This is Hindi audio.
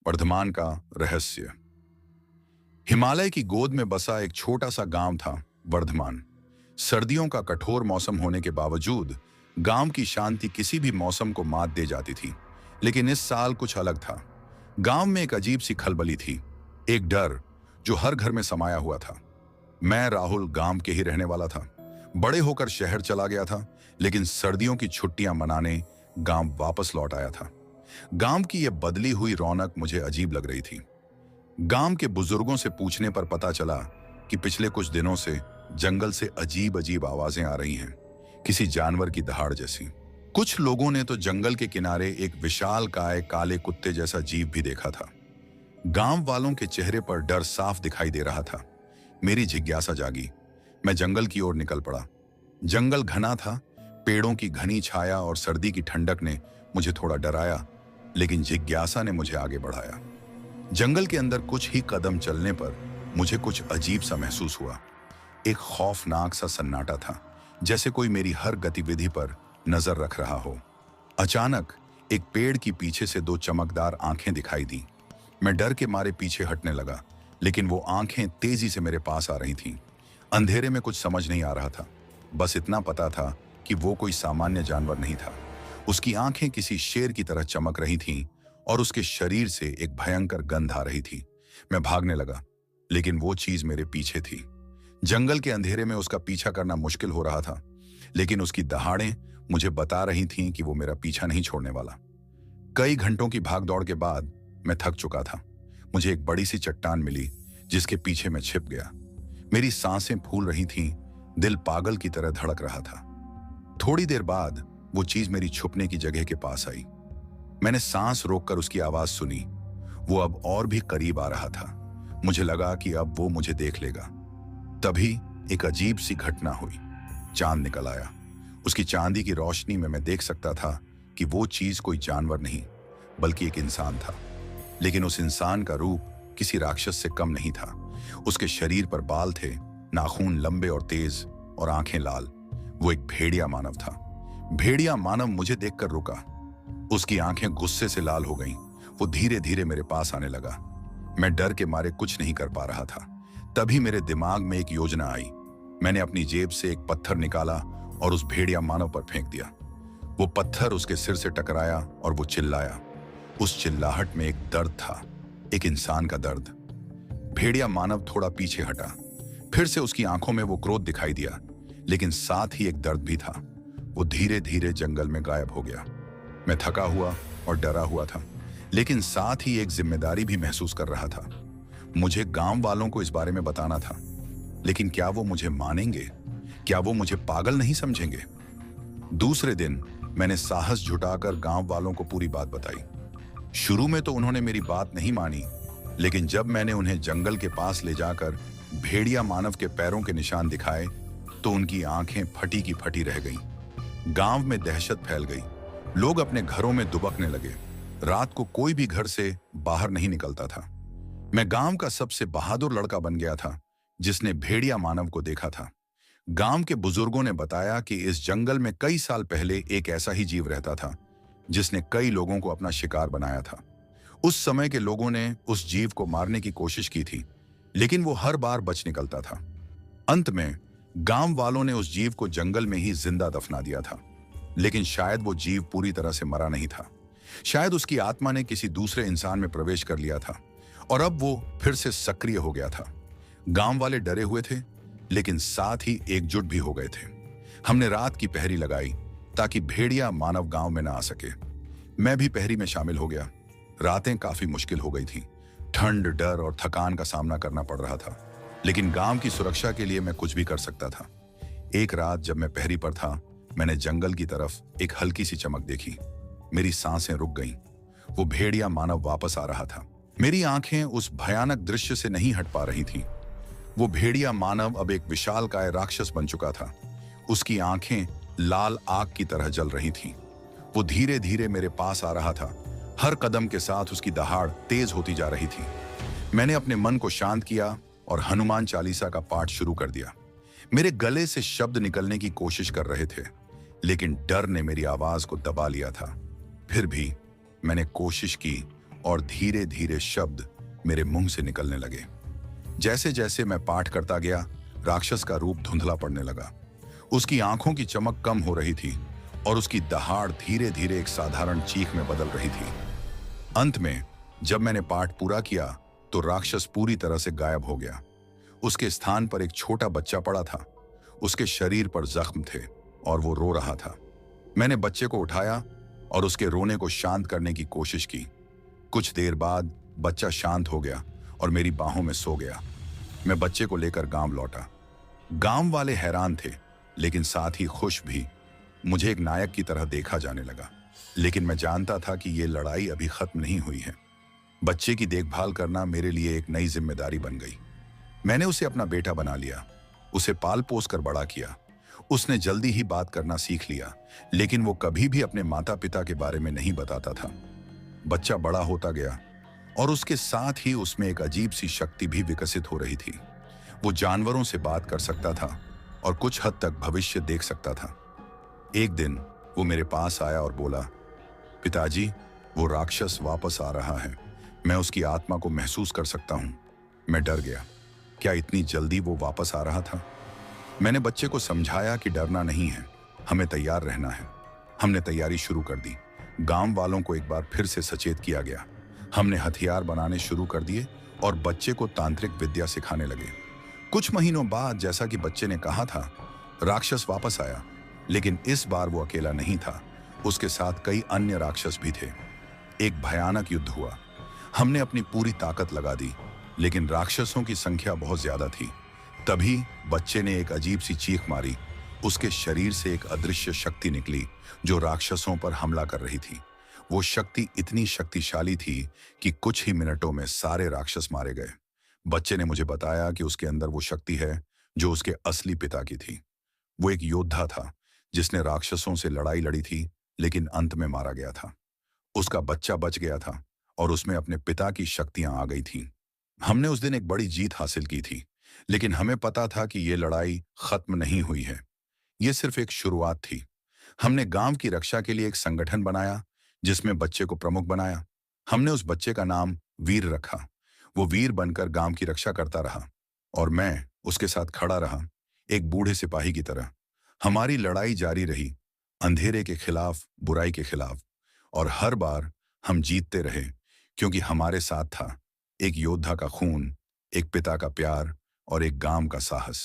वर्धमान का रहस्य। हिमालय की गोद में बसा एक छोटा सा गांव था वर्धमान। सर्दियों का कठोर मौसम होने के बावजूद गांव की शांति किसी भी मौसम को मात दे जाती थी। लेकिन इस साल कुछ अलग था। गांव में एक अजीब सी खलबली थी, एक डर जो हर घर में समाया हुआ था। मैं राहुल गांव के ही रहने वाला था। बड़े होकर शहर चला गया था, लेकिन सर्दियों की छुट्टियां मनाने गांव वापस लौट आया था। गांव की यह बदली हुई रौनक मुझे अजीब लग रही थी। गांव के बुजुर्गों से पूछने पर पता चला कि पिछले कुछ दिनों से जंगल से अजीब अजीब आवाजें आ रही हैं, किसी जानवर की दहाड़ जैसी। कुछ लोगों ने तो जंगल के किनारे एक विशालकाय काले कुत्ते जैसा जीव भी देखा था। गांव वालों के चेहरे पर डर साफ दिखाई दे रहा था। मेरी जिज्ञासा जागी। मैं जंगल की ओर निकल पड़ा। जंगल घना था, पेड़ों की घनी छाया और सर्दी की ठंडक ने मुझे थोड़ा डराया, लेकिन जिज्ञासा ने मुझे आगे बढ़ाया। जंगल के अंदर कुछ ही कदम चलने पर मुझे कुछ अजीब सा महसूस हुआ। एक खौफनाक सा सन्नाटा था, जैसे कोई मेरी हर गतिविधि पर नजर रख रहा हो। अचानक एक पेड़ की पीछे से दो चमकदार आंखें दिखाई दी। मैं डर के मारे पीछे हटने लगा, लेकिन वो आंखें तेजी से मेरे पास आ रही थीं। अंधेरे में कुछ समझ नहीं आ रहा था, बस इतना पता था कि वो कोई सामान्य जानवर नहीं था। उसकी आंखें किसी शेर की तरह चमक रही थीं और उसके शरीर से एक भयंकर गंध आ रही थी। मैं भागने लगा, लेकिन वो चीज मेरे पीछे थी। जंगल के अंधेरे में उसका पीछा करना मुश्किल हो रहा था, लेकिन उसकी दहाड़ें मुझे बता रही थीं कि वो मेरा पीछा नहीं छोड़ने वाला। कई घंटों की भागदौड़ के बाद मैं थक चुका था। मुझे एक बड़ी सी चट्टान मिली, जिसके पीछे मैं छिप गया। मेरी सांसें फूल रही थीं, दिल पागल की तरह धड़क रहा था। थोड़ी देर बाद वो चीज मेरी छुपने की जगह के पास आई। मैंने सांस रोककर उसकी आवाज सुनी। वो अब और भी करीब आ रहा था। मुझे लगा कि अब वो मुझे देख लेगा। तभी एक अजीब सी घटना हुई। चांद निकल आया। उसकी चांदी की रोशनी में मैं देख सकता था कि वो चीज कोई जानवर नहीं, बल्कि एक इंसान था। लेकिन उस इंसान का रूप किसी राक्षस से कम नहीं था। उसके शरीर पर बाल थे, नाखून लंबे और तेज और आंखें लाल। वो एक भेड़िया मानव था। भेड़िया मानव मुझे देखकर रुका। उसकी आंखें गुस्से से लाल हो गईं। वो धीरे धीरे मेरे पास आने लगा। मैं डर के मारे कुछ नहीं कर पा रहा था। तभी मेरे दिमाग में एक योजना आई। मैंने अपनी जेब से एक पत्थर निकाला और उस भेड़िया मानव पर फेंक दिया। वो पत्थर उसके सिर से टकराया और वो चिल्लाया। उस चिल्लाहट में एक दर्द था, एक इंसान का दर्द। भेड़िया मानव थोड़ा पीछे हटा। फिर से उसकी आंखों में वो क्रोध दिखाई दिया, लेकिन साथ ही एक दर्द भी था। वो धीरे धीरे जंगल में गायब हो गया। मैं थका हुआ और डरा हुआ था, लेकिन साथ ही एक जिम्मेदारी भी महसूस कर रहा था। मुझे गांव वालों को इस बारे में बताना था, लेकिन क्या वो मुझे मानेंगे? क्या वो मुझे पागल नहीं समझेंगे? दूसरे दिन मैंने साहस जुटाकर गांव वालों को पूरी बात बताई। शुरू में तो उन्होंने मेरी बात नहीं मानी, लेकिन जब मैंने उन्हें जंगल के पास ले जाकर भेड़िया मानव के पैरों के निशान दिखाए, तो उनकी आंखें फटी की फटी रह गईं। गांव में दहशत फैल गई। लोग अपने घरों में दुबकने लगे। रात को कोई भी घर से बाहर नहीं निकलता था। मैं गांव का सबसे बहादुर लड़का बन गया था, जिसने भेड़िया मानव को देखा था। गांव के बुजुर्गों ने बताया कि इस जंगल में कई साल पहले एक ऐसा ही जीव रहता था, जिसने कई लोगों को अपना शिकार बनाया था। उस समय के लोगों ने उस जीव को मारने की कोशिश की थी, लेकिन वो हर बार बच निकलता था। अंत में गांव वालों ने उस जीव को जंगल में ही जिंदा दफना दिया था। लेकिन शायद वो जीव पूरी तरह से मरा नहीं था। शायद उसकी आत्मा ने किसी दूसरे इंसान में प्रवेश कर लिया था और अब वो फिर से सक्रिय हो गया था। गांव वाले डरे हुए थे, लेकिन साथ ही एकजुट भी हो गए थे। हमने रात की पहरी लगाई ताकि भेड़िया मानव गांव में ना आ सके। मैं भी पहरी में शामिल हो गया। रातें काफी मुश्किल हो गई थी। ठंड, डर और थकान का सामना करना पड़ रहा था, लेकिन गांव की सुरक्षा के लिए मैं कुछ भी कर सकता था। एक रात जब मैं पहरी पर था, मैंने जंगल की तरफ एक हल्की सी चमक देखी। मेरी सांसें रुक गईं। वो भेड़िया मानव वापस आ रहा था। मेरी आंखें उस भयानक दृश्य से नहीं हट पा रही थीं। वो भेड़िया मानव अब एक विशालकाय राक्षस बन चुका था। उसकी आंखें लाल आग की तरह जल रही थीं। वो धीरे धीरे मेरे पास आ रहा था। हर कदम के साथ उसकी दहाड़ तेज होती जा रही थी। मैंने अपने मन को शांत किया और हनुमान चालीसा का पाठ शुरू कर दिया। मेरे गले से शब्द निकलने की कोशिश कर रहे थे, लेकिन डर ने मेरी आवाज को दबा लिया था। फिर भी मैंने कोशिश की और धीरे धीरे शब्द मेरे मुंह से निकलने लगे। जैसे जैसे मैं पाठ करता गया, राक्षस का रूप धुंधला पड़ने लगा। उसकी आंखों की चमक कम हो रही थी और उसकी दहाड़ धीरे धीरे एक साधारण चीख में बदल रही थी। अंत में जब मैंने पाठ पूरा किया तो राक्षस पूरी तरह से गायब हो गया। उसके स्थान पर एक छोटा बच्चा पड़ा था। उसके शरीर पर जख्म थे और वो रो रहा था। मैंने बच्चे को उठाया और उसके रोने को शांत करने की कोशिश की। कुछ देर बाद बच्चा शांत हो गया और मेरी बाहों में सो गया। मैं बच्चे को लेकर गांव लौटा। गांव वाले हैरान थे, लेकिन साथ ही खुश भी। मुझे एक नायक की तरह देखा जाने लगा, लेकिन मैं जानता था कि ये लड़ाई अभी खत्म नहीं हुई है। बच्चे की देखभाल करना मेरे लिए एक नई जिम्मेदारी बन गई। मैंने उसे अपना बेटा बना लिया, उसे पाल पोस कर बड़ा किया। उसने जल्दी ही बात करना सीख लिया, लेकिन वो कभी भी अपने माता पिता के बारे में नहीं बताता था। बच्चा बड़ा होता गया और उसके साथ ही उसमें एक अजीब सी शक्ति भी विकसित हो रही थी। वो जानवरों से बात कर सकता था और कुछ हद तक भविष्य देख सकता था। एक दिन वो मेरे पास आया और बोला, पिताजी, वो राक्षस वापस आ रहा है। मैं उसकी आत्मा को महसूस कर सकता हूं। मैं डर गया। क्या इतनी जल्दी वो वापस आ रहा था? मैंने बच्चे को समझाया कि डरना नहीं है, हमें तैयार रहना है। हमने तैयारी शुरू कर दी। गांव वालों को एक बार फिर से सचेत किया गया। हमने हथियार बनाने शुरू कर दिए और बच्चे को तांत्रिक विद्या सिखाने लगे। कुछ महीनों बाद, जैसा कि बच्चे ने कहा था, राक्षस वापस आया, लेकिन इस बार वो अकेला नहीं था। उसके साथ कई अन्य राक्षस भी थे। एक भयानक युद्ध हुआ। हमने अपनी पूरी ताकत लगा दी, लेकिन राक्षसों की संख्या बहुत ज्यादा थी। तभी बच्चे ने एक अजीब सी चीख मारी। उसके शरीर से एक अदृश्य शक्ति निकली जो राक्षसों पर हमला कर रही थी। वो शक्ति इतनी शक्तिशाली थी कि कुछ ही मिनटों में सारे राक्षस मारे गए। बच्चे ने मुझे बताया कि उसके अंदर वो शक्ति है जो उसके असली पिता की थी। वो एक योद्धा था जिसने राक्षसों से लड़ाई लड़ी थी, लेकिन अंत में मारा गया था। उसका बच्चा बच गया था और उसमें अपने पिता की शक्तियां आ गई थीं। हमने उस दिन एक बड़ी जीत हासिल की थी, लेकिन हमें पता था कि ये लड़ाई खत्म नहीं हुई है। ये सिर्फ एक शुरुआत थी। हमने गांव की रक्षा के लिए एक संगठन बनाया जिसमें बच्चे को प्रमुख बनाया। हमने उस बच्चे का नाम वीर रखा। वो वीर बनकर गांव की रक्षा करता रहा और मैं उसके साथ खड़ा रहा, एक बूढ़े सिपाही की तरह। हमारी लड़ाई जारी रही, अंधेरे के खिलाफ, बुराई के खिलाफ, और हर बार हम जीतते रहे, क्योंकि हमारे साथ था एक योद्धा का खून, एक पिता का प्यार और एक गांव का साहस।